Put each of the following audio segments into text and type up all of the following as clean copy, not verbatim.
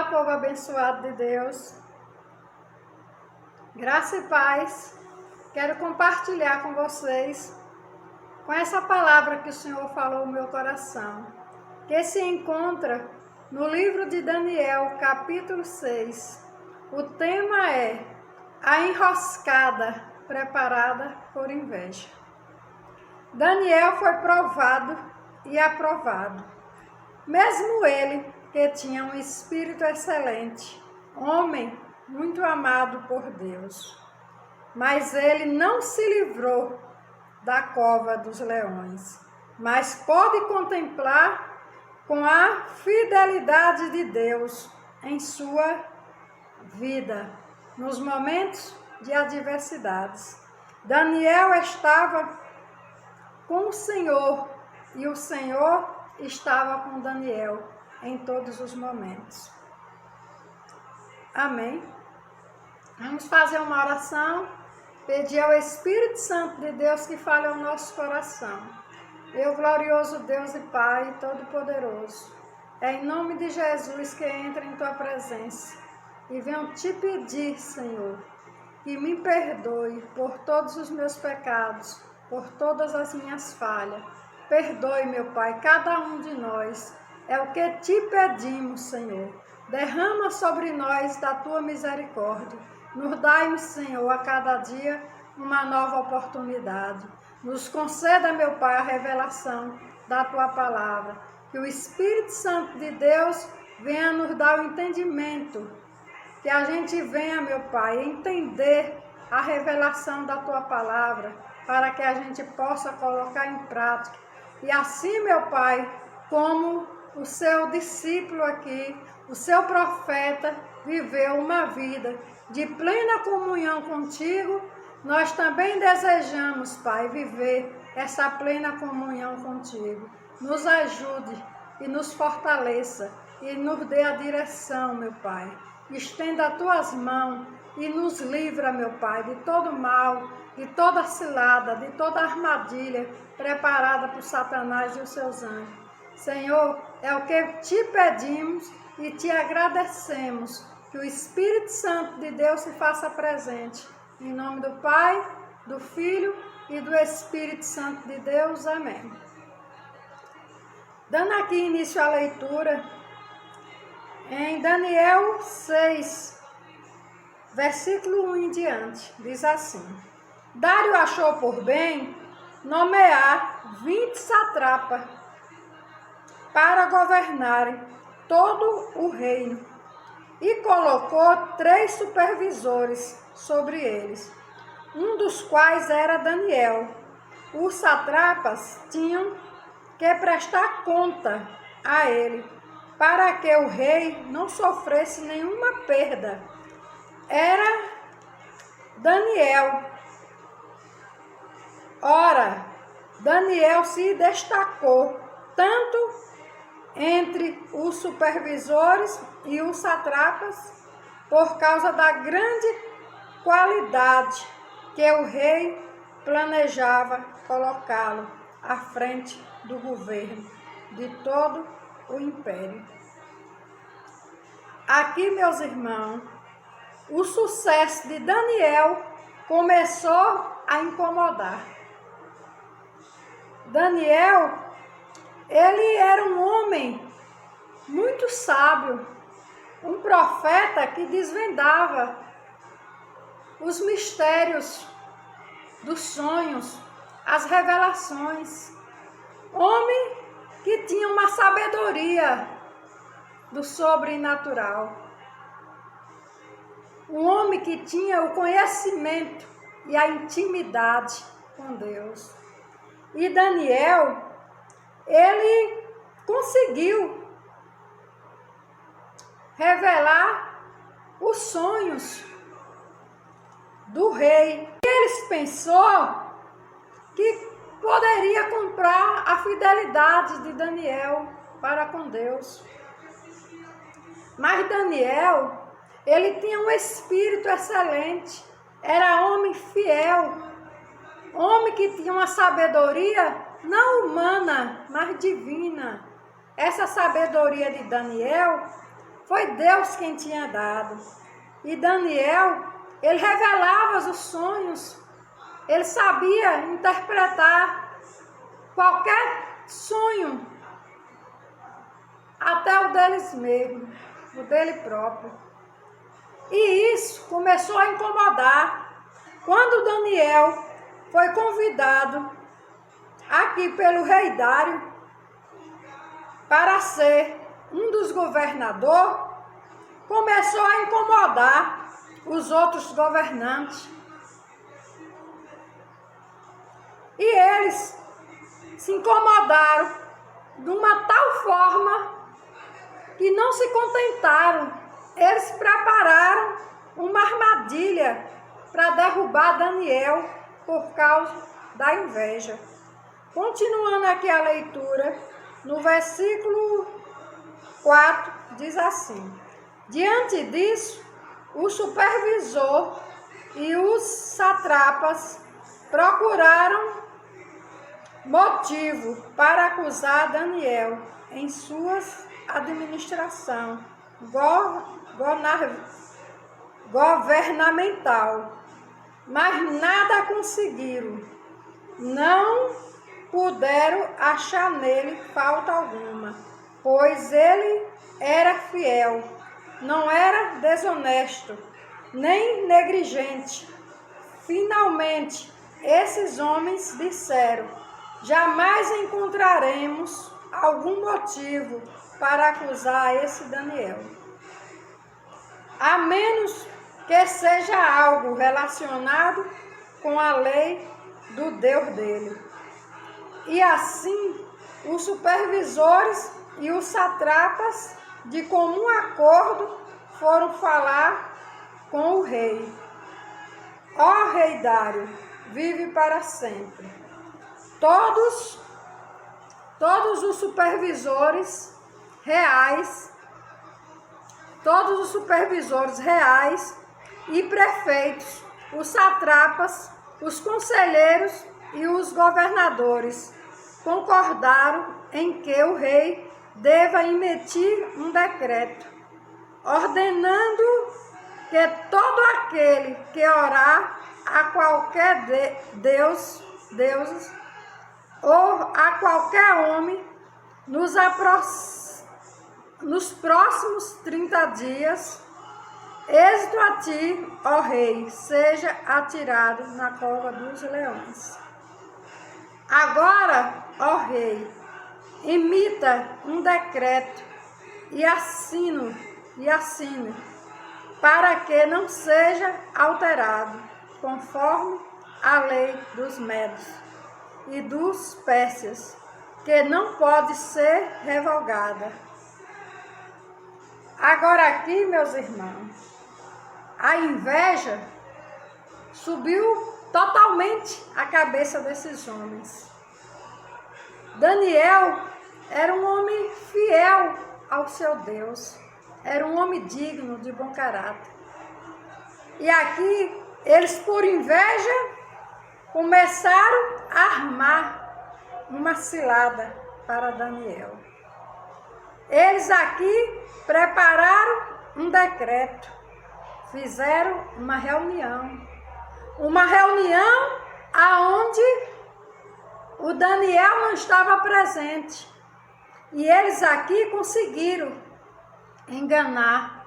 povo abençoado de Deus. Graça e paz. Quero compartilhar com vocês com essa palavra que o Senhor falou no meu coração, que se encontra no livro de Daniel, capítulo 6. O tema é a enroscada preparada por inveja. Daniel foi provado e aprovado. Mesmo ele, que tinha um espírito excelente, homem muito amado por Deus, mas ele não se livrou da cova dos leões, mas pôde contemplar com a fidelidade de Deus em sua vida, nos momentos de adversidades. Daniel estava com o Senhor e o Senhor estava com Daniel em todos os momentos. Amém? Vamos fazer uma oração, pedir ao Espírito Santo de Deus que fale ao nosso coração. Eu, glorioso Deus e Pai Todo-Poderoso, é em nome de Jesus que entra em Tua presença e venho te pedir, Senhor, que me perdoe por todos os meus pecados, por todas as minhas falhas. Perdoe, meu Pai, cada um de nós. É o que te pedimos, Senhor. Derrama sobre nós da Tua misericórdia. Nos dai, Senhor, a cada dia uma nova oportunidade. Nos conceda, meu Pai, a revelação da Tua palavra. Que o Espírito Santo de Deus venha nos dar o entendimento. Que a gente venha, meu Pai, entender a revelação da Tua palavra, para que a gente possa colocar em prática. E assim, meu Pai, como o seu discípulo aqui, o seu profeta, viveu uma vida de plena comunhão contigo, nós também desejamos, Pai, viver essa plena comunhão contigo. Nos ajude e nos fortaleça e nos dê a direção, meu Pai. Estenda as tuas mãos e nos livra, meu Pai, de todo mal, de toda cilada, de toda armadilha preparada por Satanás e os seus anjos. Senhor, é o que te pedimos e te agradecemos, que o Espírito Santo de Deus se faça presente. Em nome do Pai, do Filho e do Espírito Santo de Deus. Amém. Dando aqui início à leitura, em Daniel 6, versículo 1 em diante, diz assim: Dário achou por bem nomear 20 satrapas para governarem todo o reino e colocou 3 supervisores sobre eles, um dos quais era Daniel. Os satrapas tinham que prestar conta a ele, para que o rei não sofresse nenhuma perda. Era Daniel. Ora, Daniel se destacou tanto entre os supervisores e os satrapas por causa da grande qualidade que o rei planejava colocá-lo à frente do governo de todo o império. Aqui, meus irmãos, o sucesso de Daniel começou a incomodar. Daniel, ele era um homem muito sábio, um profeta que desvendava os mistérios dos sonhos, as revelações. Homem que tinha uma sabedoria do sobrenatural. Um homem que tinha o conhecimento e a intimidade com Deus. E Daniel, ele conseguiu revelar os sonhos do rei. Eles pensou que poderia comprar a fidelidade de Daniel para com Deus. Mas Daniel, ele tinha um espírito excelente, era homem fiel, homem que tinha uma sabedoria não humana, mas divina. Essa sabedoria de Daniel foi Deus quem tinha dado. E Daniel, ele revelava os sonhos, ele sabia interpretar qualquer sonho, até o deles mesmo, o dele próprio. E isso começou a incomodar. Quando Daniel foi convidado aqui pelo rei Dário para ser um dos governadores, começou a incomodar os outros governantes. E eles se incomodaram de uma tal forma que não se contentaram. Eles prepararam uma armadilha para derrubar Daniel por causa da inveja. Continuando aqui a leitura, no versículo 4 diz assim: diante disso, o supervisor e os satrapas procuraram motivo para acusar Daniel em sua administração governamental, mas nada conseguiram. Não puderam achar nele falta alguma, pois ele era fiel, não era desonesto, nem negligente. Finalmente, esses homens disseram: jamais encontraremos algum motivo para acusar esse Daniel, a menos que seja algo relacionado com a lei do Deus dele. E assim, os supervisores e os satrapas, de comum acordo, foram falar com o rei. Ó rei Dário, vive para sempre. Todos os supervisores reais e prefeitos, os satrapas, os conselheiros e os governadores concordaram em que o rei deva emitir um decreto, ordenando que todo aquele que orar a qualquer deuses ou a qualquer homem nos próximos 30 dias, êxito a ti, ó rei, seja atirado na cova dos leões. Agora, ó rei, emita um decreto e assine, para que não seja alterado, conforme a lei dos medos e dos persas, que não pode ser revogada. Agora aqui, meus irmãos, a inveja subiu totalmente a cabeça desses homens. Daniel era um homem fiel ao seu Deus, era um homem digno, de bom caráter. E aqui, eles por inveja, começaram a armar uma cilada para Daniel. Eles aqui prepararam um decreto, fizeram uma reunião aonde o Daniel não estava presente. E eles aqui conseguiram enganar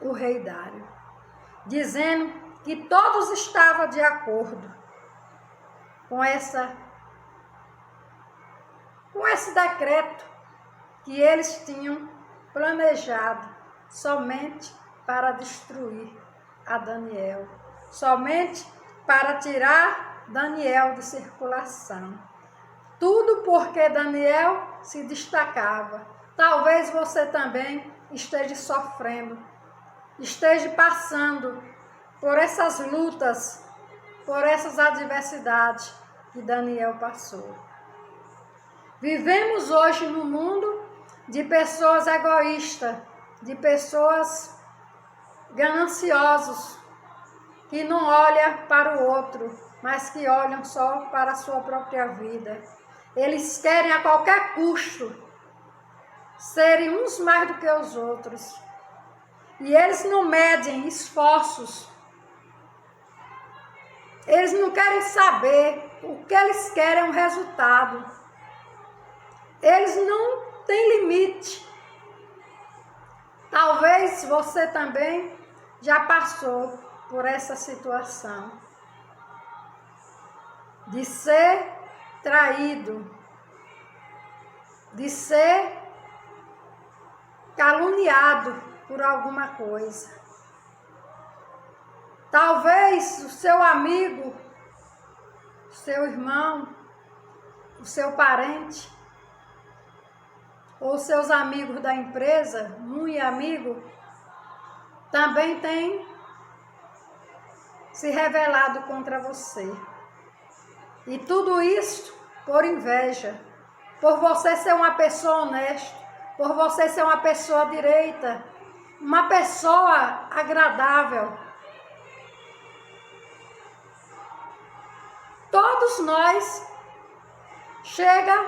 o rei Dário, dizendo que todos estavam de acordo com esse decreto que eles tinham planejado somente para destruir a Daniel, somente para tirar Daniel de circulação. Tudo porque Daniel se destacava. Talvez você também esteja sofrendo, esteja passando por essas lutas, por essas adversidades que Daniel passou. Vivemos hoje num mundo de pessoas egoístas, de pessoas gananciosas, que não olham para o outro, mas que olham só para a sua própria vida. Eles querem a qualquer custo serem uns mais do que os outros. E eles não medem esforços. Eles não querem saber. O que eles querem é um resultado. Eles não têm limite. Talvez você também já passou por essa situação de ser traído, de ser caluniado por alguma coisa. Talvez o seu amigo, o seu irmão, o seu parente, ou seus amigos da empresa, muito amigo, também tem se revelado contra você. E tudo isso por inveja, por você ser uma pessoa honesta, por você ser uma pessoa direita, uma pessoa agradável. Todos nós chega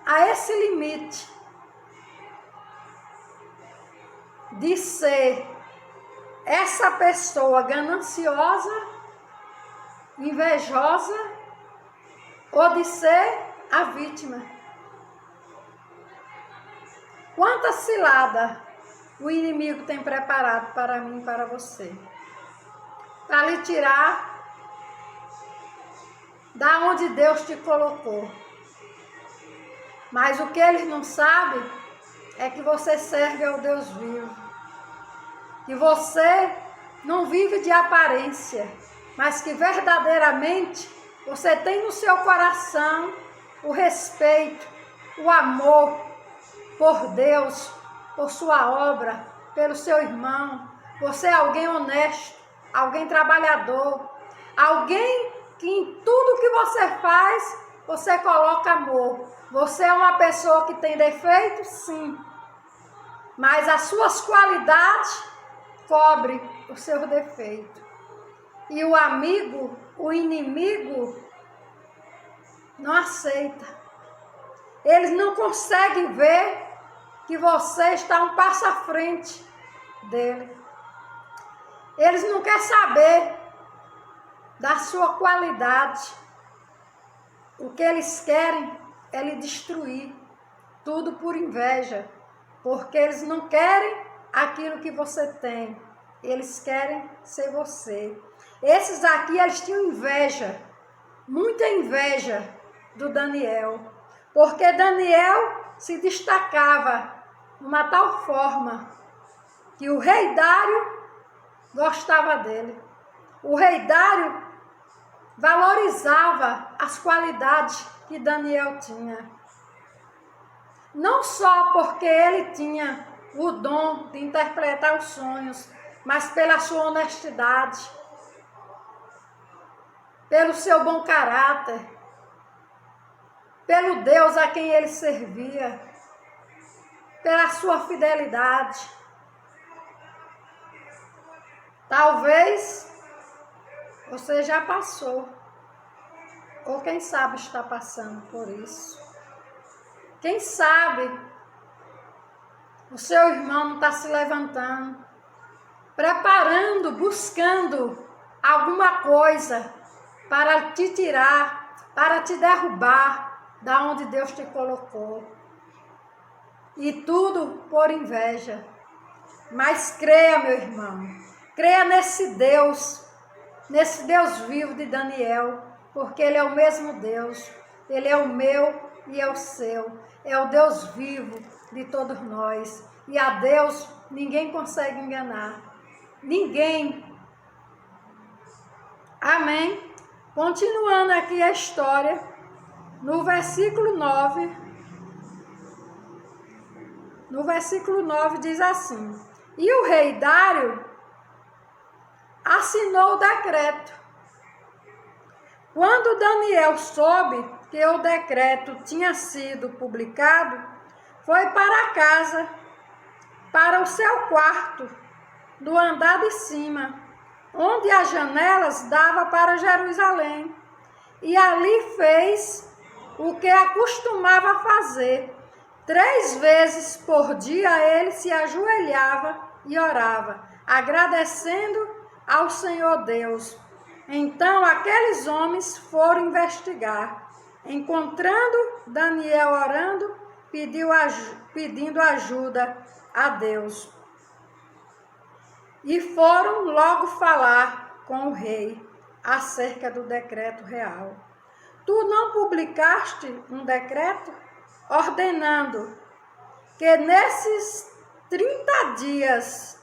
a esse limite de ser essa pessoa gananciosa, invejosa, ou de ser a vítima. Quanta cilada o inimigo tem preparado para mim e para você, para lhe tirar da onde Deus te colocou. Mas o que eles não sabem é que você serve ao Deus vivo, que você não vive de aparência, mas que verdadeiramente você tem no seu coração o respeito, o amor por Deus, por sua obra, pelo seu irmão. Você é alguém honesto, alguém trabalhador, alguém que em tudo que você faz, você coloca amor. Você é uma pessoa que tem defeitos? Sim. Mas as suas qualidades cobrem o seu defeito. E o amigo, o inimigo, não aceita. Eles não conseguem ver que você está um passo à frente dele. Eles não querem saber da sua qualidade. O que eles querem é lhe destruir. Tudo por inveja. Porque eles não querem aquilo que você tem. Eles querem ser você. Esses aqui, eles tinham inveja. Muita inveja do Daniel. Porque Daniel se destacava de uma tal forma que o rei Dário gostava dele. O rei Dário valorizava as qualidades que Daniel tinha. Não só porque ele tinha o dom de interpretar os sonhos, mas pela sua honestidade, pelo seu bom caráter, pelo Deus a quem ele servia, pela sua fidelidade. Talvez você já passou, ou quem sabe está passando por isso. Quem sabe o seu irmão não está se levantando, preparando, buscando alguma coisa para te tirar, para te derrubar da onde Deus te colocou. E tudo por inveja. Mas creia, meu irmão, creia nesse Deus vivo de Daniel, porque Ele é o mesmo Deus. Ele é o meu e é o seu. É o Deus vivo de todos nós. E a Deus ninguém consegue enganar. Ninguém. Amém? Continuando aqui a história, no versículo 9. No versículo 9 diz assim: E o rei Dário assinou o decreto. Quando Daniel soube que o decreto tinha sido publicado, foi para casa, para o seu quarto, do andar de cima, onde as janelas davam para Jerusalém, e ali fez o que acostumava fazer, 3 vezes por dia ele se ajoelhava e orava, agradecendo ao Senhor Deus. Então aqueles homens foram investigar. Encontrando Daniel orando, pedindo ajuda a Deus. E foram logo falar com o rei acerca do decreto real. Tu não publicaste um decreto ordenando que nesses 30 dias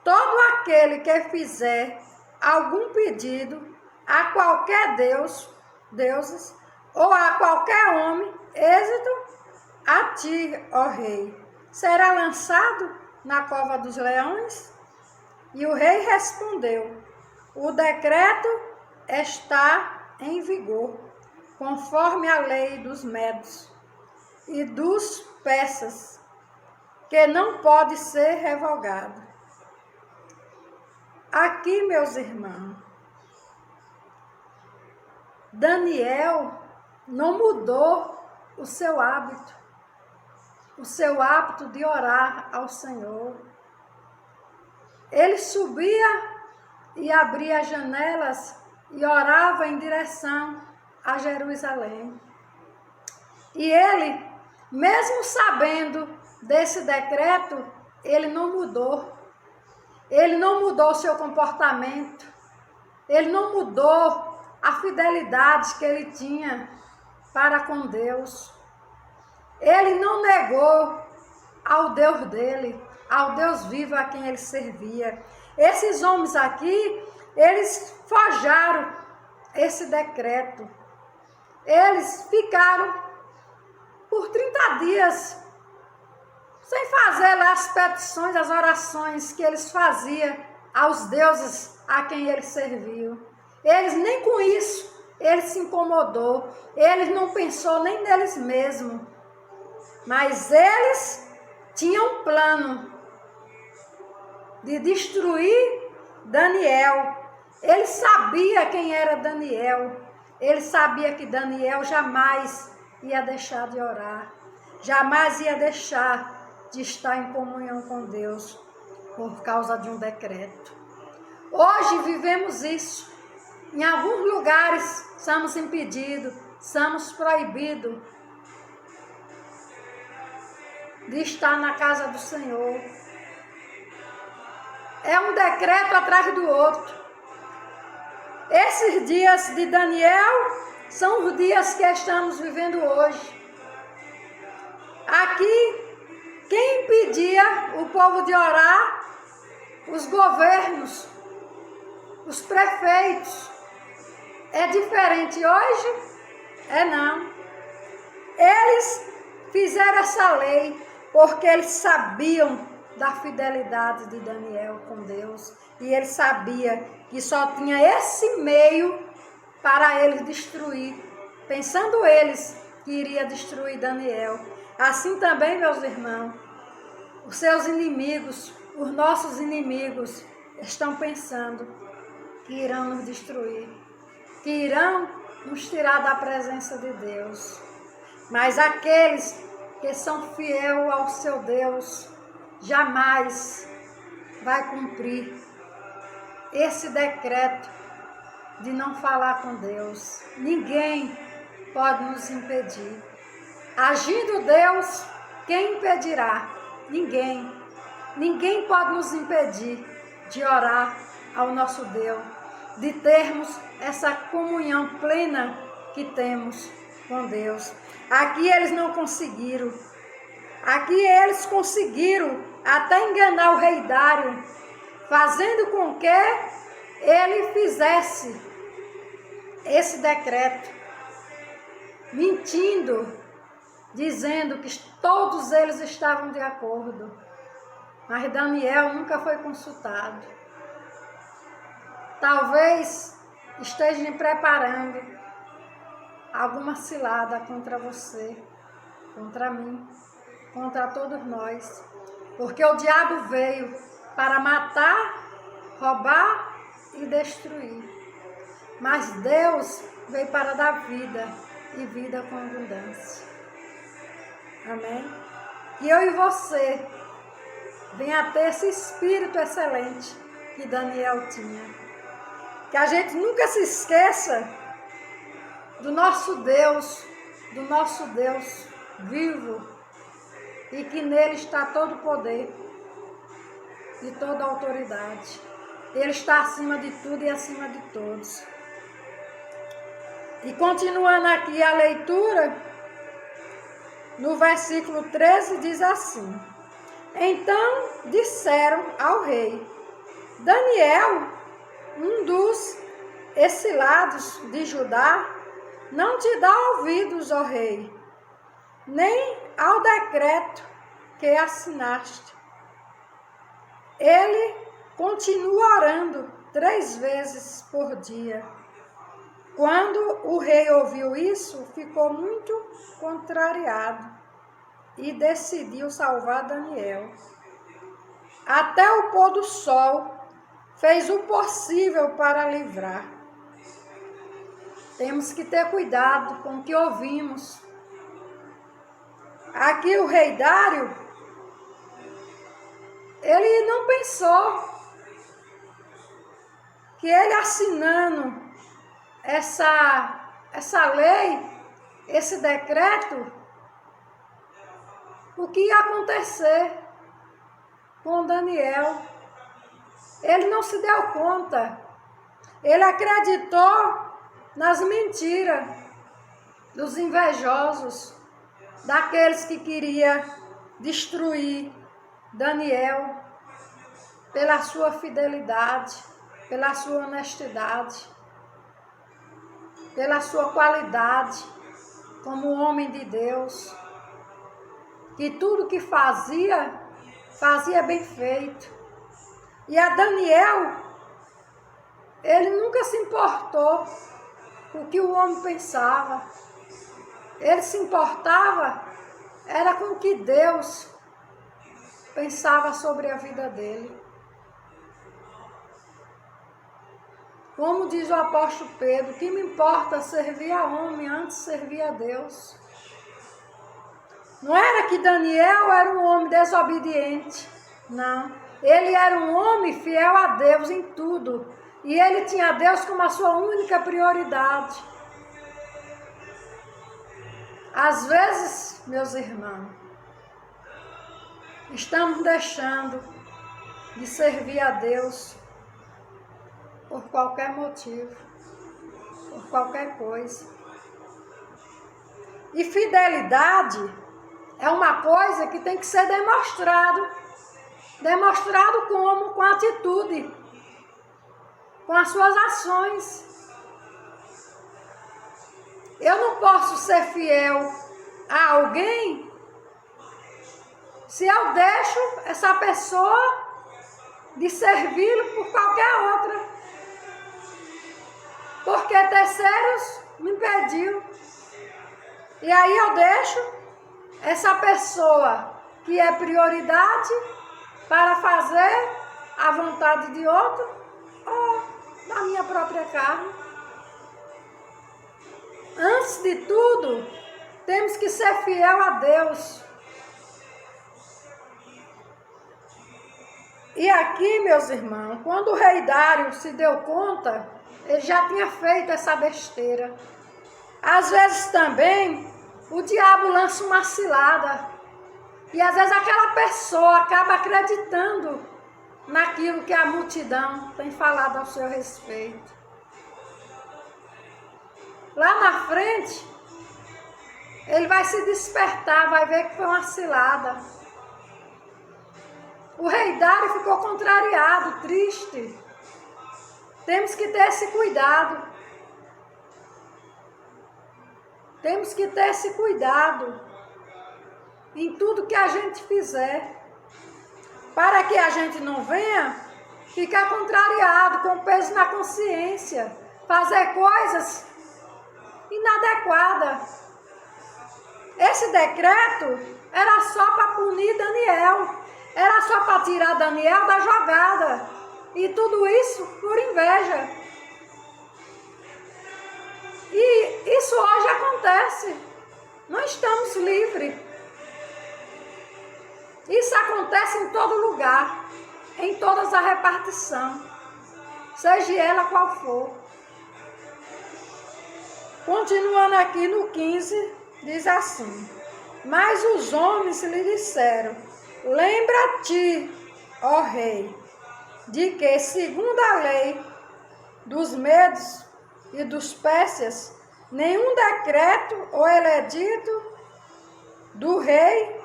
todo aquele que fizer algum pedido a qualquer deuses ou a qualquer homem, êxito a ti, ó rei, será lançado na cova dos leões? E o rei respondeu: o decreto está em vigor, conforme a lei dos medos e dos persas, que não pode ser revogado. Aqui, meus irmãos, Daniel não mudou o seu hábito de orar ao Senhor. Ele subia e abria as janelas e orava em direção a Jerusalém. E ele, mesmo sabendo desse decreto, ele não mudou. Ele não mudou seu comportamento. Ele não mudou a fidelidade que ele tinha para com Deus. Ele não negou ao Deus dele, ao Deus vivo a quem ele servia. Esses homens aqui, eles forjaram esse decreto. Eles ficaram por 30 dias sem fazer lá as petições, as orações que eles faziam aos deuses a quem eles serviam. Eles nem com isso, ele se incomodou. Eles não pensou nem neles mesmos. Mas eles tinham um plano de destruir Daniel. Ele sabia quem era Daniel. Ele sabia que Daniel jamais ia deixar de orar. Jamais ia deixar de estar em comunhão com Deus por causa de um decreto. Hoje vivemos isso. Em alguns lugares somos impedidos, somos proibidos de estar na casa do Senhor. É um decreto atrás do outro. Esses dias de Daniel são os dias que estamos vivendo hoje. Aqui, quem impedia o povo de orar? Os governos, os prefeitos. É diferente hoje? É não. Eles fizeram essa lei porque eles sabiam da fidelidade de Daniel com Deus. E ele sabia que só tinha esse meio para eles destruir. Pensando eles que iria destruir Daniel. Assim também, meus irmãos, os seus inimigos, os nossos inimigos, estão pensando que irão nos destruir. Que irão nos tirar da presença de Deus. Mas aqueles que são fiéis ao seu Deus, jamais vai cumprir esse decreto de não falar com Deus. Ninguém pode nos impedir. Agindo Deus, quem impedirá? Ninguém. Ninguém pode nos impedir de orar ao nosso Deus, de termos essa comunhão plena que temos com Deus. Aqui eles não conseguiram. Aqui eles conseguiram até enganar o rei Dário, fazendo com que ele fizesse esse decreto, mentindo, dizendo que todos eles estavam de acordo. Mas Daniel nunca foi consultado. Talvez estejam preparando alguma cilada contra você, contra mim, contra todos nós. Porque o diabo veio para matar, roubar e destruir. Mas Deus veio para dar vida e vida com abundância. Amém? Que eu e você venha a ter esse espírito excelente que Daniel tinha. Que a gente nunca se esqueça do nosso Deus vivo, e que nele está todo o poder e toda a autoridade. Ele está acima de tudo e acima de todos. E continuando aqui a leitura, no versículo 13 diz assim: Então disseram ao rei: Daniel, um dos exilados de Judá, não te dá ouvidos, ó rei, nem ao decreto que assinaste. Ele continua orando 3 vezes por dia. Quando o rei ouviu isso, ficou muito contrariado e decidiu salvar Daniel. Até o pôr do sol, fez o possível para livrar. Temos que ter cuidado com o que ouvimos. Aqui o rei Dário, ele não pensou que ele assinando essa lei, esse decreto, o que ia acontecer com Daniel. Ele não se deu conta. Ele acreditou nas mentiras dos invejosos, daqueles que queriam destruir Daniel pela sua fidelidade, pela sua honestidade, pela sua qualidade como homem de Deus, que tudo que fazia bem feito. E a Daniel, ele nunca se importou com o que o homem pensava. Ele se importava era com o que Deus pensava sobre a vida dele. Como diz o apóstolo Pedro, que me importa servir a homem antes de servir a Deus. Não era que Daniel era um homem desobediente, não. Ele era um homem fiel a Deus em tudo. E ele tinha Deus como a sua única prioridade. Às vezes, meus irmãos, estamos deixando de servir a Deus por qualquer motivo, por qualquer coisa. E fidelidade é uma coisa que tem que ser demonstrado. Demonstrado como? Com atitude, com as suas ações. Eu não posso ser fiel a alguém se eu deixo essa pessoa de servi-lo por qualquer outra. Porque terceiros me impediu. E aí eu deixo essa pessoa que é prioridade para fazer a vontade de outro ou da minha própria carne. Antes de tudo, temos que ser fiel a Deus. E aqui, meus irmãos, quando o rei Dário se deu conta, ele já tinha feito essa besteira. Às vezes também, o diabo lança uma cilada. E às vezes aquela pessoa acaba acreditando naquilo que a multidão tem falado ao seu respeito. Lá na frente, ele vai se despertar, vai ver que foi uma cilada. O rei Dário ficou contrariado, triste. Temos que ter esse cuidado. Temos que ter esse cuidado em tudo que a gente fizer, para que a gente não venha ficar contrariado, com peso na consciência, fazer coisas inadequadas. Esse decreto era só para punir Daniel, era só para tirar Daniel da jogada, e tudo isso por inveja. E isso hoje acontece. Não estamos livres. Isso acontece em todo lugar, em todas as repartições, seja ela qual for. Continuando aqui no 15, diz assim: mas os homens lhe disseram: lembra-te, ó rei, de que, segundo a lei dos medos e dos pérsias, nenhum decreto ou edito do rei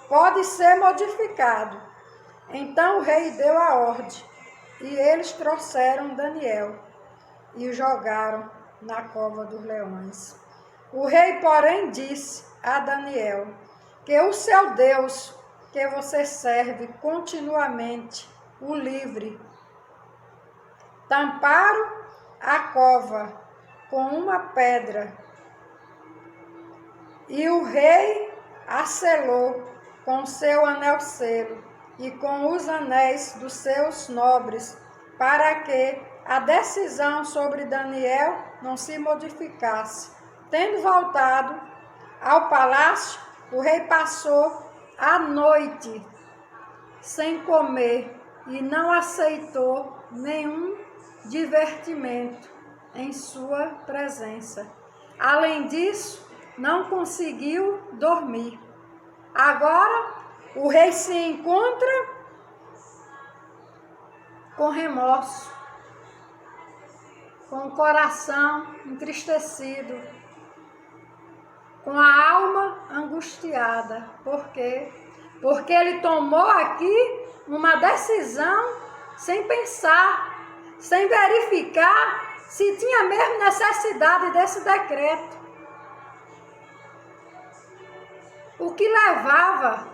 pode ser modificado. Então o rei deu a ordem, e eles trouxeram Daniel e o jogaram na cova dos leões. O rei, porém, disse a Daniel que o seu Deus, que você serve continuamente, o livre. Tamparam a cova com uma pedra, e o rei a selou com seu anel-selo e com os anéis dos seus nobres, para que a decisão sobre Daniel não se modificasse. Tendo voltado ao palácio, o rei passou a noite sem comer e não aceitou nenhum divertimento em sua presença. Além disso, não conseguiu dormir. Agora, o rei se encontra com remorso, com o coração entristecido, com a alma angustiada. Por quê? Porque ele tomou aqui uma decisão sem pensar, sem verificar se tinha mesmo necessidade desse decreto. O que levava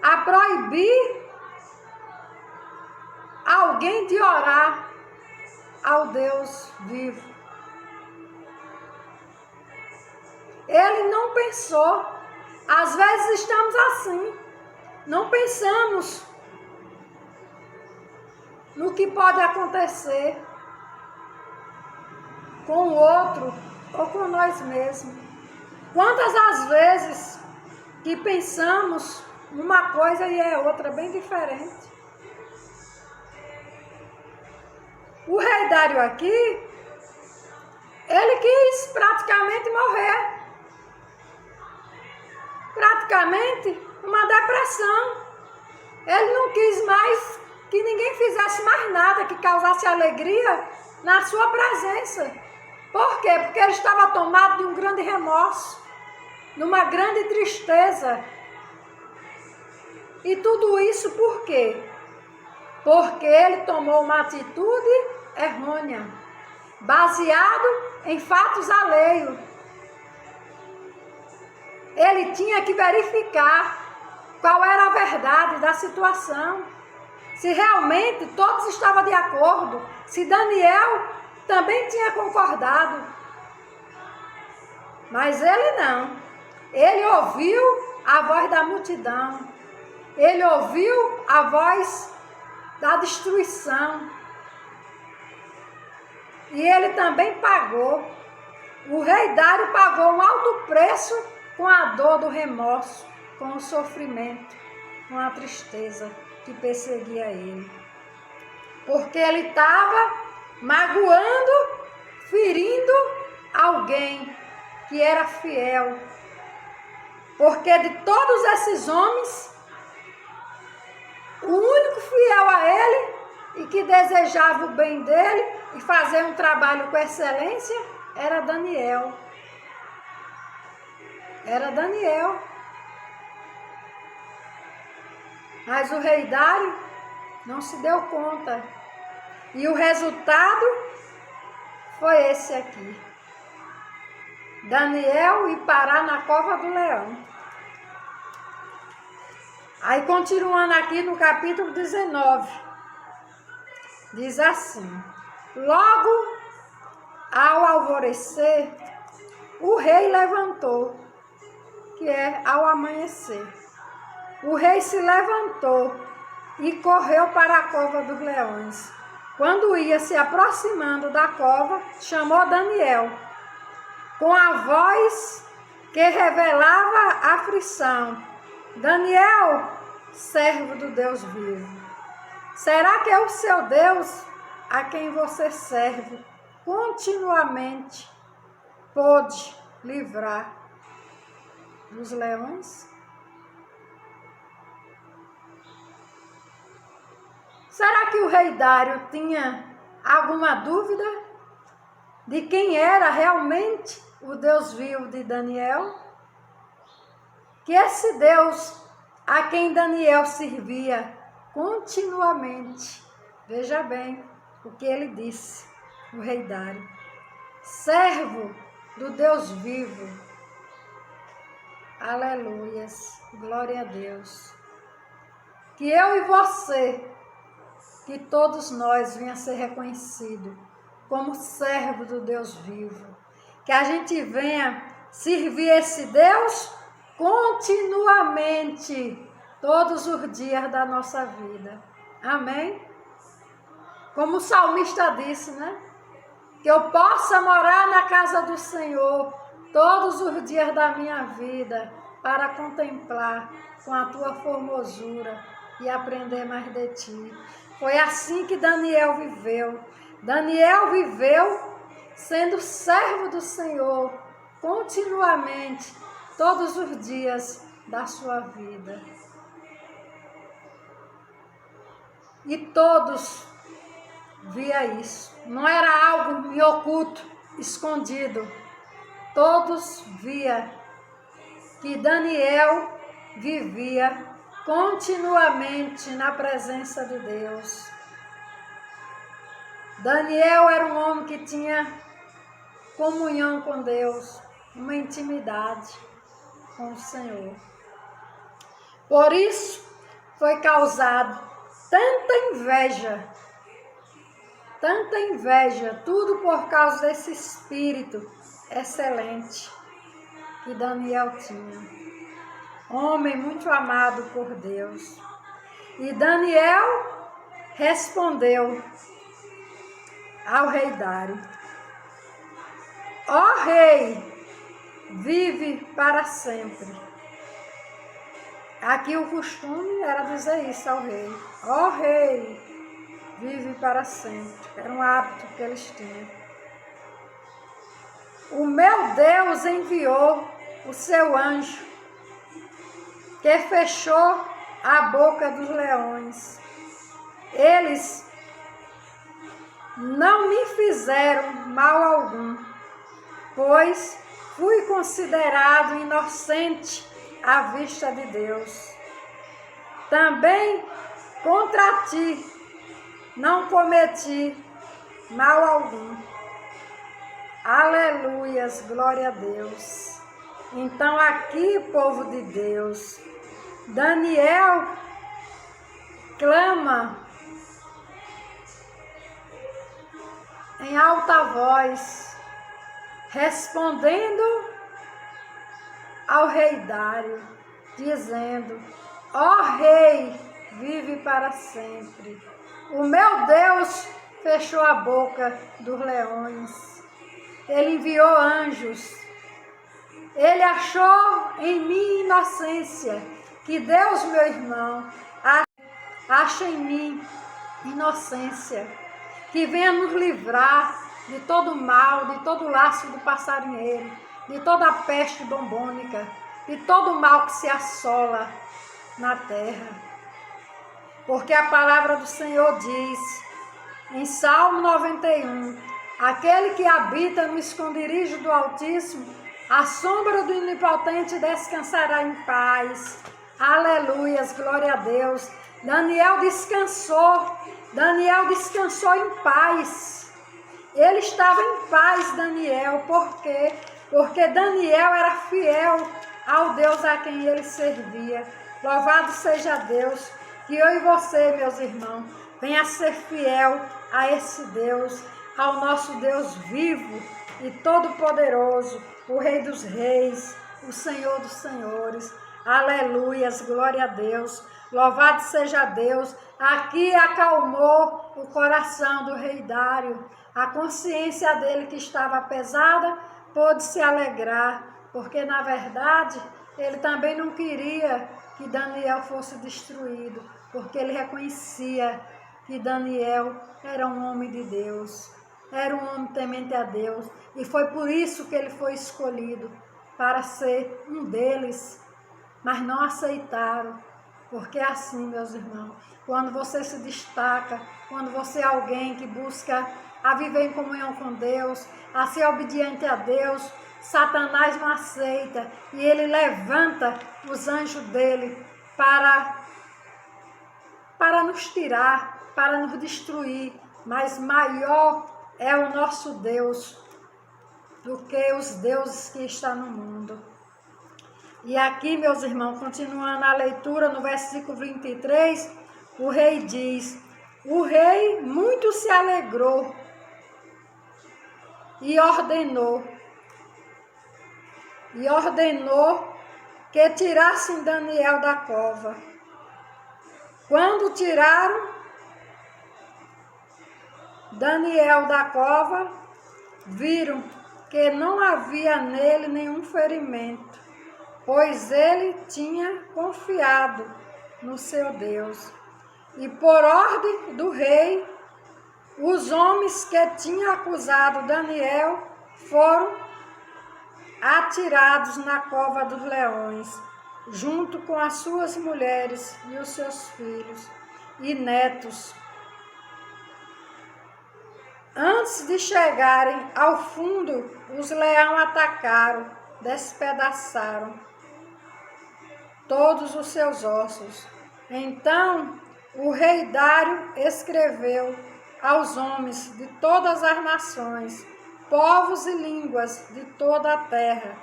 a proibir alguém de orar ao Deus vivo. Ele não pensou. Às vezes estamos assim, não pensamos no que pode acontecer com o outro ou com nós mesmos. Quantas as vezes que pensamos uma coisa e é outra, bem diferente. O rei Dário aqui, ele quis praticamente morrer. Praticamente uma depressão. Ele não quis mais que ninguém fizesse mais nada que causasse alegria na sua presença. Por quê? Porque ele estava tomado de um grande remorso, numa grande tristeza. E tudo isso por quê? Porque ele tomou uma atitude errônea, baseado em fatos alheios. Ele tinha que verificar qual era a verdade da situação, se realmente todos estavam de acordo, se Daniel também tinha concordado. Mas ele não. Ele ouviu a voz da multidão, ele ouviu a voz da destruição, e ele também pagou. O rei Dário pagou um alto preço com a dor do remorso, com o sofrimento, com a tristeza que perseguia ele. Porque ele estava magoando, ferindo alguém que era fiel. Porque de todos esses homens, o único fiel a ele e que desejava o bem dele e fazer um trabalho com excelência era Daniel. Era Daniel. Mas o rei Dário não se deu conta. E o resultado foi esse aqui. Daniel ir parar na cova do leão. Aí continuando aqui no capítulo 19. Diz assim: logo ao alvorecer, o rei levantou, que é ao amanhecer. O rei se levantou e correu para a cova dos leões. Quando ia se aproximando da cova, chamou Daniel, com a voz que revelava aflição. Daniel, servo do Deus vivo? Será que é o seu Deus a quem você serve continuamente pôde livrar dos leões? Será que o rei Dário tinha alguma dúvida de quem era realmente o Deus vivo de Daniel? Que esse Deus a quem Daniel servia continuamente, veja bem o que ele disse, o rei Dário, servo do Deus vivo. Aleluias, glória a Deus. Que eu e você, que todos nós venha a ser reconhecido como servo do Deus vivo. Que a gente venha servir esse Deus continuamente, todos os dias da nossa vida. Amém? Como o salmista disse, né? Que eu possa morar na casa do Senhor todos os dias da minha vida para contemplar com a tua formosura e aprender mais de ti. Foi assim que Daniel viveu. Daniel viveu sendo servo do Senhor continuamente, todos os dias da sua vida. E todos via isso. Não era algo em oculto, escondido. Todos via que Daniel vivia continuamente na presença de Deus. Daniel era um homem que tinha comunhão com Deus, uma intimidade com o Senhor. Por isso foi causado tanta inveja, tudo por causa desse espírito excelente que Daniel tinha. Homem muito amado por Deus. E Daniel respondeu ao rei Dário: ó rei, vive para sempre. Aqui o costume era dizer isso ao rei: ó rei, vive para sempre. Era um hábito que eles tinham. O meu Deus enviou o seu anjo, que fechou a boca dos leões. Eles não me fizeram mal algum, pois fui considerado inocente à vista de Deus. Também contra ti não cometi mal algum. Aleluias, glória a Deus. Então aqui, povo de Deus, Daniel clama em alta voz, respondendo ao rei Dário, dizendo: ó rei, vive para sempre. O meu Deus fechou a boca dos leões. Ele enviou anjos. Ele achou em mim inocência. Que Deus, meu irmão, ache em mim inocência. Que venha nos livrar de todo mal, de todo laço do passarinheiro, de toda a peste bombônica, de todo mal que se assola na terra. Porque a palavra do Senhor diz, em Salmo 91, aquele que habita no esconderijo do Altíssimo, a sombra do Onipotente descansará em paz. Aleluias, glória a Deus. Daniel descansou em paz. Ele estava em paz, Daniel. Por quê? Porque Daniel era fiel ao Deus a quem ele servia. Louvado seja Deus, que eu e você, meus irmãos, venha ser fiel a esse Deus, ao nosso Deus vivo e todo-poderoso, o Rei dos Reis, o Senhor dos Senhores. Aleluias, glória a Deus. Louvado seja Deus. Aqui acalmou o coração do rei Dário. A consciência dele, que estava pesada, pôde se alegrar, porque na verdade ele também não queria que Daniel fosse destruído, porque ele reconhecia que Daniel era um homem de Deus, era um homem temente a Deus, e foi por isso que ele foi escolhido para ser um deles, mas não aceitaram, porque é assim, meus irmãos, quando você se destaca, quando você é alguém que busca a viver em comunhão com Deus, a ser obediente a Deus, Satanás não aceita e ele levanta os anjos dele para nos tirar, para nos destruir, mas maior é o nosso Deus do que os deuses que estão no mundo. E aqui, meus irmãos, continuando a leitura no versículo 23, o rei diz: o rei muito se alegrou e ordenou que tirassem Daniel da cova. Quando tiraram Daniel da cova, viram que não havia nele nenhum ferimento, pois ele tinha confiado no seu Deus. E por ordem do rei, os homens que tinham acusado Daniel foram atirados na cova dos leões, junto com as suas mulheres e os seus filhos e netos. Antes de chegarem ao fundo, os leões atacaram, despedaçaram todos os seus ossos. Então o rei Dário escreveu aos homens de todas as nações, povos e línguas de toda a terra: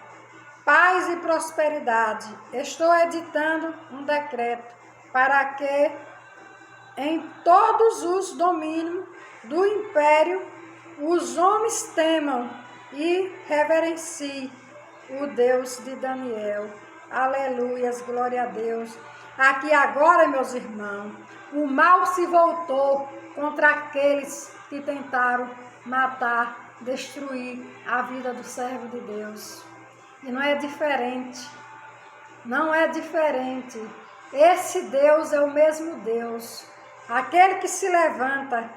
paz e prosperidade. Estou editando um decreto para que em todos os domínios do império os homens temam e reverenciem o Deus de Daniel. Aleluias, glória a Deus. Aqui agora, meus irmãos, o mal se voltou contra aqueles que tentaram matar, destruir a vida do servo de Deus. E não é diferente, não é diferente. Esse Deus é o mesmo Deus. Aquele que se levanta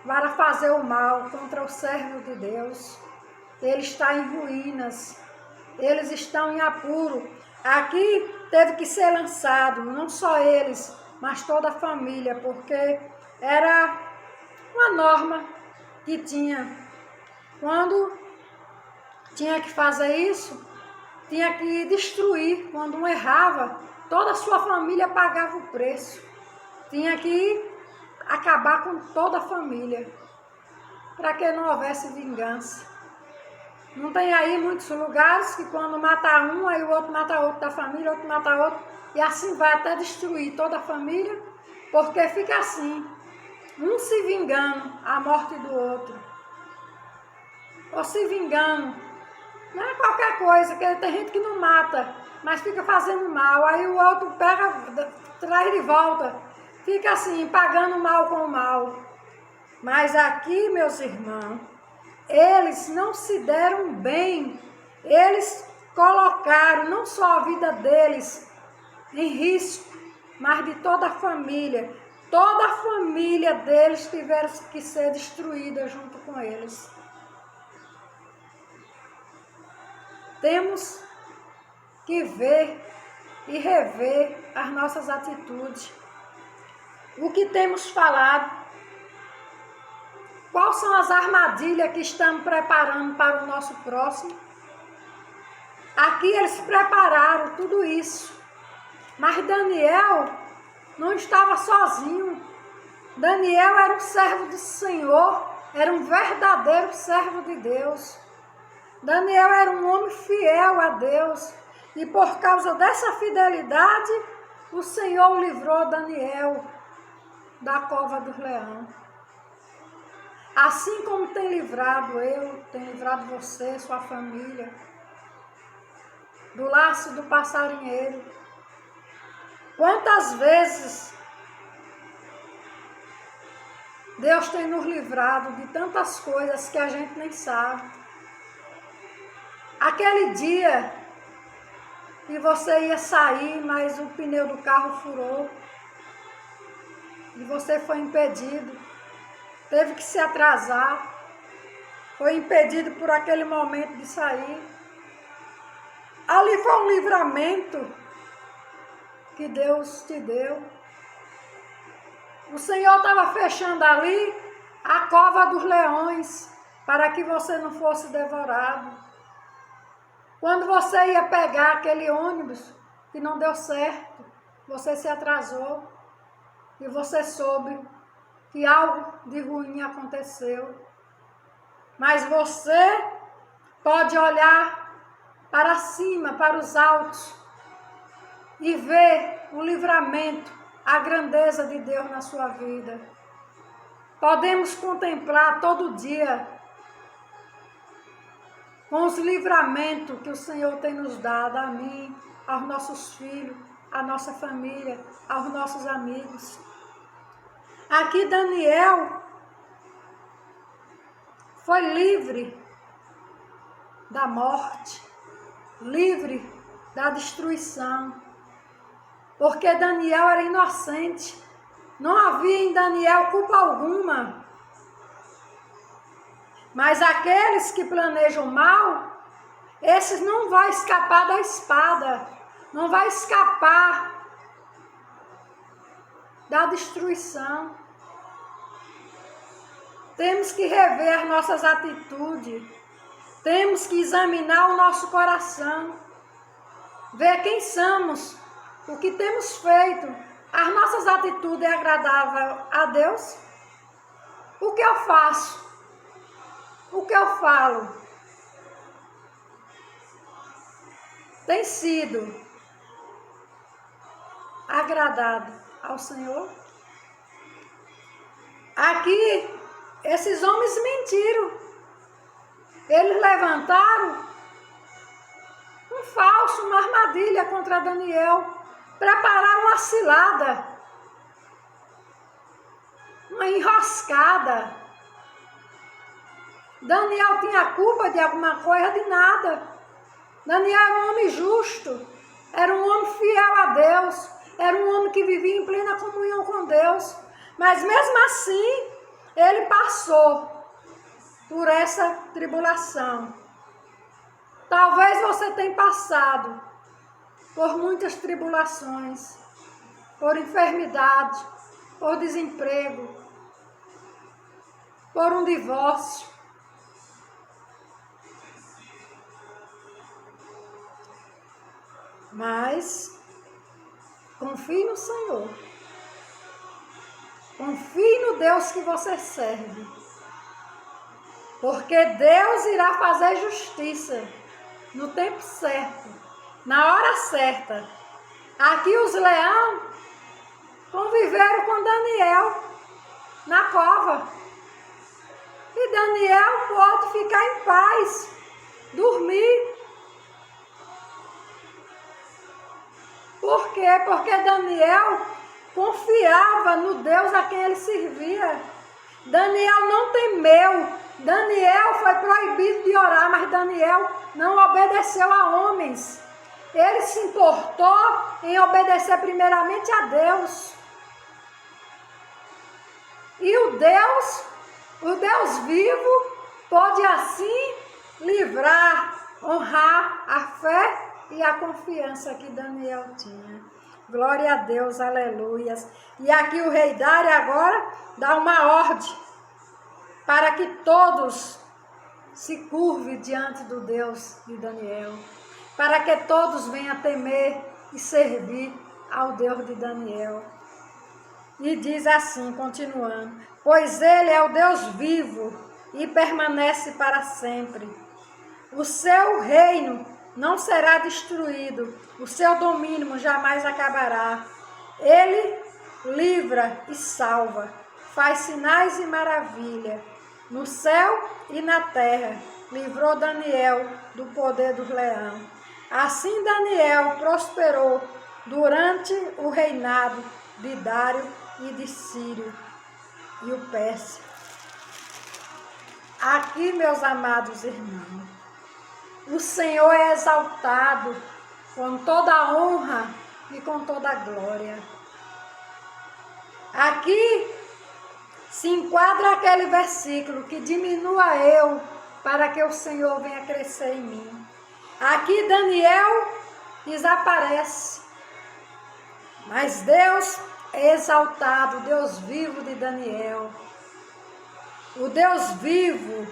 para fazer o mal contra o servo de Deus, ele está em ruínas, eles estão em apuro. Aqui teve que ser lançado, não só eles, mas toda a família, porque era uma norma que tinha. Quando tinha que fazer isso, tinha que destruir. Quando um errava, toda a sua família pagava o preço. Tinha que acabar com toda a família, para que não houvesse vingança. Não tem aí muitos lugares que quando mata um, aí o outro mata outro da família, outro mata outro, e assim vai até destruir toda a família, porque fica assim, um se vingando a morte do outro, ou se vingando, não é qualquer coisa, que tem gente que não mata, mas fica fazendo mal, aí o outro pega, traz de volta, fica assim, pagando mal com o mal. Mas aqui, meus irmãos, eles não se deram bem, eles colocaram não só a vida deles em risco, mas de toda a família. Toda a família deles tiveram que ser destruída junto com eles. Temos que ver e rever as nossas atitudes. O que temos falado. Quais são as armadilhas que estamos preparando para o nosso próximo? Aqui eles prepararam tudo isso. Mas Daniel não estava sozinho. Daniel era um servo do Senhor, era um verdadeiro servo de Deus. Daniel era um homem fiel a Deus. E por causa dessa fidelidade, o Senhor livrou Daniel da cova dos leões. Assim como tem livrado eu, tem livrado você, sua família, do laço do passarinheiro. Quantas vezes Deus tem nos livrado de tantas coisas que a gente nem sabe. Aquele dia e você ia sair, mas o pneu do carro furou e você foi impedido, teve que se atrasar, foi impedido por aquele momento de sair. Ali foi um livramento que Deus te deu. O Senhor estava fechando ali a cova dos leões para que você não fosse devorado. Quando você ia pegar aquele ônibus que não deu certo, você se atrasou e você soube que algo de ruim aconteceu. Mas você pode olhar para cima, para os altos e ver o livramento, a grandeza de Deus na sua vida. Podemos contemplar todo dia com os livramentos que o Senhor tem nos dado, a mim, aos nossos filhos, à nossa família, aos nossos amigos. Aqui Daniel foi livre da morte, livre da destruição, porque Daniel era inocente, não havia em Daniel culpa alguma. Mas aqueles que planejam mal, esses não vão escapar da espada, não vai escapar da destruição. Temos que rever as nossas atitudes, temos que examinar o nosso coração, ver quem somos, o que temos feito. As nossas atitudes é agradável a Deus? O que eu faço? O que eu falo tem sido agradado ao Senhor? Aqui, esses homens mentiram. Eles levantaram um falso, uma armadilha contra Daniel. Prepararam uma cilada, uma enroscada. Daniel tinha culpa de alguma coisa? De nada. Daniel era um homem justo, era um homem fiel a Deus, era um homem que vivia em plena comunhão com Deus. Mas mesmo assim, ele passou por essa tribulação. Talvez você tenha passado por muitas tribulações, por enfermidade, por desemprego, por um divórcio. Mas confie no Senhor. Confie no Deus que você serve. Porque Deus irá fazer justiça no tempo certo, na hora certa. Aqui os leões conviveram com Daniel na cova. E Daniel pode ficar em paz, dormir. Por quê? Porque Daniel confiava no Deus a quem ele servia. Daniel não temeu. Daniel foi proibido de orar, mas Daniel não obedeceu a homens. Ele se importou em obedecer primeiramente a Deus. E o Deus vivo, pode assim livrar, honrar a fé e a confiança que Daniel tinha. Glória a Deus, aleluias. E aqui o rei Dário agora dá uma ordem para que todos se curvem diante do Deus de Daniel, para que todos venham temer e servir ao Deus de Daniel. E diz assim, continuando: pois ele é o Deus vivo e permanece para sempre. O seu reino não será destruído, o seu domínio jamais acabará. Ele livra e salva, faz sinais e maravilha. No céu e na terra, livrou Daniel do poder dos leões. Assim Daniel prosperou durante o reinado de Dário e de Ciro e o Pérsia. Aqui, meus amados irmãos, o Senhor é exaltado com toda a honra e com toda a glória. Aqui se enquadra aquele versículo que diminua eu para que o Senhor venha crescer em mim. Aqui Daniel desaparece, mas Deus é exaltado, o Deus vivo de Daniel, o Deus vivo.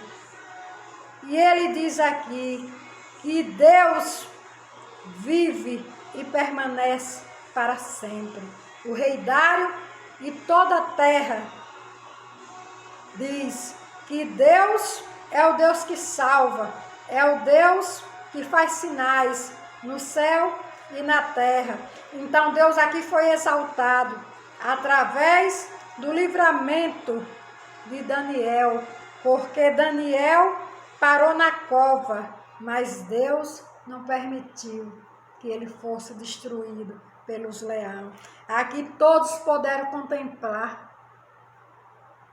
E ele diz aqui que Deus vive e permanece para sempre. O rei Dário e toda a terra diz que Deus é o Deus que salva, é o Deus que faz sinais no céu e na terra. Então Deus aqui foi exaltado através do livramento de Daniel, porque Daniel parou na cova, mas Deus não permitiu que ele fosse destruído pelos leões. Aqui todos puderam contemplar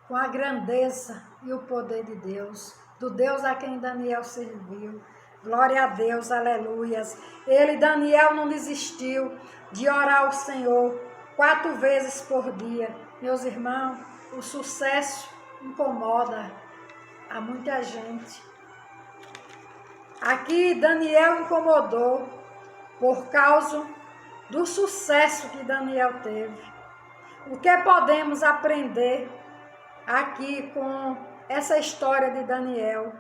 com a grandeza e o poder de Deus, do Deus a quem Daniel serviu. Glória a Deus, aleluias. Ele, Daniel, não desistiu de orar ao Senhor 4 vezes por dia. Meus irmãos, o sucesso incomoda a muita gente. Aqui Daniel incomodou por causa do sucesso que Daniel teve. O que podemos aprender aqui com essa história de Daniel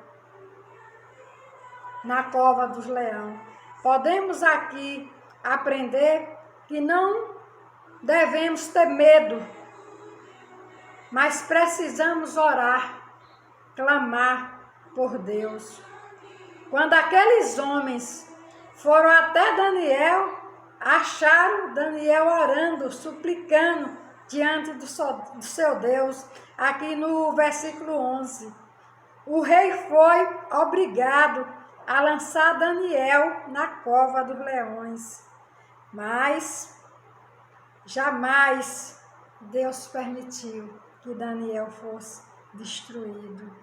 na cova dos leões? Podemos aqui aprender que não devemos ter medo, mas precisamos orar, clamar por Deus. Quando aqueles homens foram até Daniel, acharam Daniel orando, suplicando diante do seu Deus. Aqui no versículo 11, o rei foi obrigado a lançar Daniel na cova dos leões, mas jamais Deus permitiu que Daniel fosse destruído.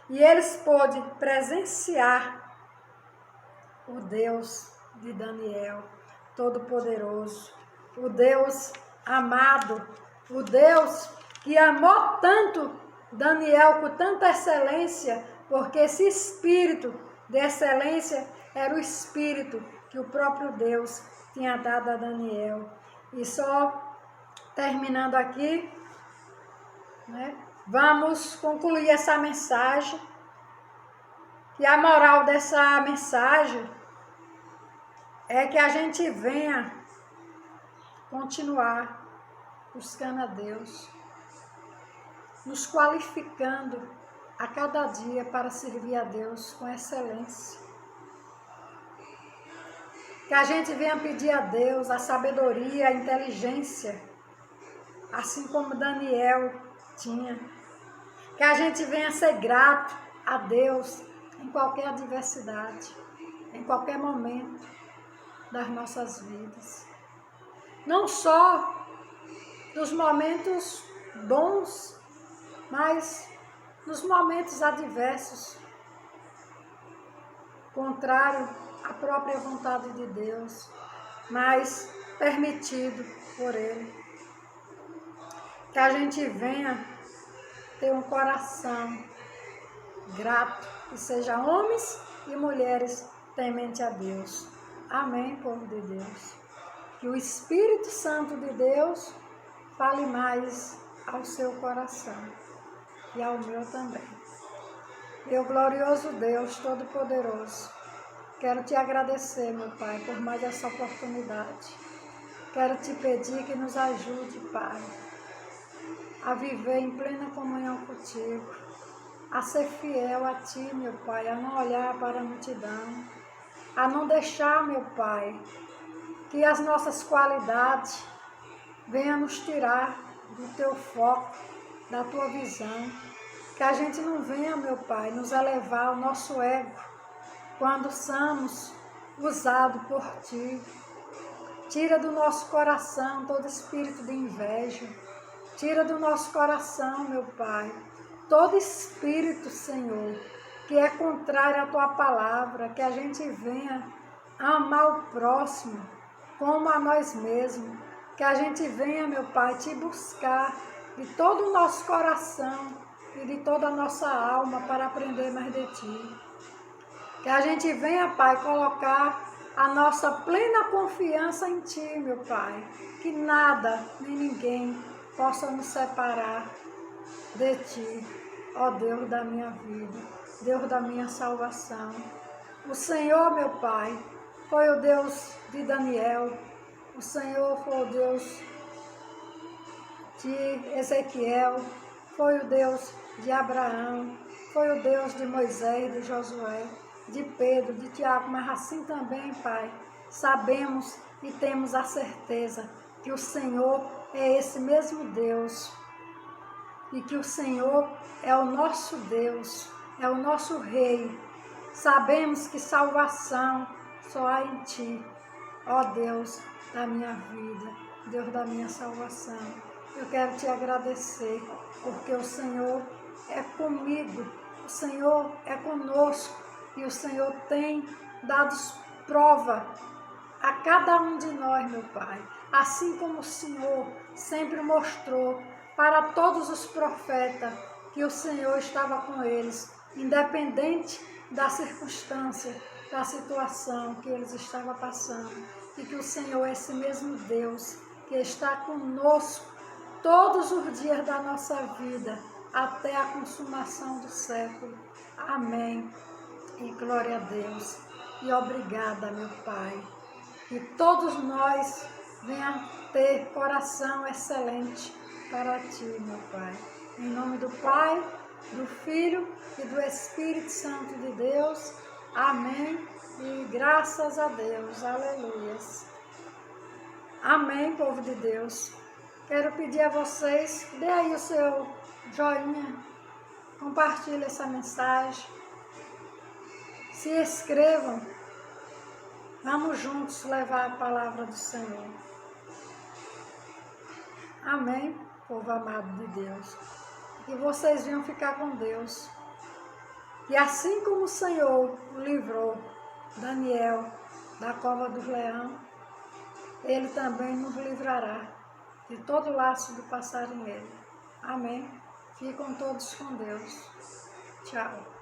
E eles pôde presenciar o Deus de Daniel, Todo-Poderoso, o Deus amado, o Deus que amou tanto Daniel com tanta excelência, porque esse espírito de excelência era o espírito que o próprio Deus tinha dado a Daniel. E só terminando aqui, né, vamos concluir essa mensagem. E a moral dessa mensagem é que a gente venha continuar buscando a Deus, nos qualificando a cada dia para servir a Deus com excelência. Que a gente venha pedir a Deus a sabedoria, a inteligência, assim como Daniel tinha. Que a gente venha ser grato a Deus em qualquer adversidade, em qualquer momento das nossas vidas. Não só nos momentos bons, mas nos momentos adversos, contrário à própria vontade de Deus, mas permitido por Ele. Que a gente venha ter um coração grato, que seja homens e mulheres temente a Deus. Amém, povo de Deus. Que o Espírito Santo de Deus fale mais ao seu coração e ao meu também. Meu glorioso Deus Todo-Poderoso, quero te agradecer, meu Pai, por mais essa oportunidade. Quero te pedir que nos ajude, Pai, a viver em plena comunhão contigo, a ser fiel a ti, meu Pai, a não olhar para a multidão, a não deixar, meu Pai, que as nossas qualidades venham nos tirar do teu foco, da tua visão, que a gente não venha, meu Pai, nos elevar ao nosso ego, quando somos usados por ti. Tira do nosso coração todo espírito de inveja, tira do nosso coração, meu Pai, todo espírito, Senhor, que é contrário à tua palavra, que a gente venha amar o próximo como a nós mesmos. Que a gente venha, meu Pai, te buscar de todo o nosso coração e de toda a nossa alma para aprender mais de Ti. Que a gente venha, Pai, colocar a nossa plena confiança em Ti, meu Pai. Que nada nem ninguém possa nos separar de Ti, ó Deus da minha vida, Deus da minha salvação. O Senhor, meu Pai, foi o Deus de Daniel, o Senhor foi o Deus de Ezequiel, foi o Deus de Abraão, foi o Deus de Moisés, de Josué, de Pedro, de Tiago, mas assim também, Pai, sabemos e temos a certeza que o Senhor é esse mesmo Deus e que o Senhor é o nosso Deus, é o nosso Rei. Sabemos que salvação só há em Ti, ó Deus da minha vida, Deus da minha salvação. Eu quero Te agradecer, porque o Senhor é comigo, o Senhor é conosco e o Senhor tem dado prova a cada um de nós, meu Pai. Assim como o Senhor sempre mostrou para todos os profetas que o Senhor estava com eles, independente da circunstância, da situação que eles estavam passando. E que o Senhor é esse mesmo Deus que está conosco todos os dias da nossa vida, até a consumação do século. Amém. E glória a Deus. E obrigada, meu Pai. Que todos nós venham ter coração excelente para Ti, meu Pai. Em nome do Pai, do Filho e do Espírito Santo de Deus. Amém. E graças a Deus. Aleluias. Amém, povo de Deus. Quero pedir a vocês, dê aí o seu joinha, compartilhe essa mensagem, se inscrevam, vamos juntos levar a palavra do Senhor. Amém, povo amado de Deus. Que vocês venham ficar com Deus. E assim como o Senhor livrou Daniel da cova dos leões, Ele também nos livrará de todo laço do passarinheiro. Amém. Ficam todos com Deus. Tchau.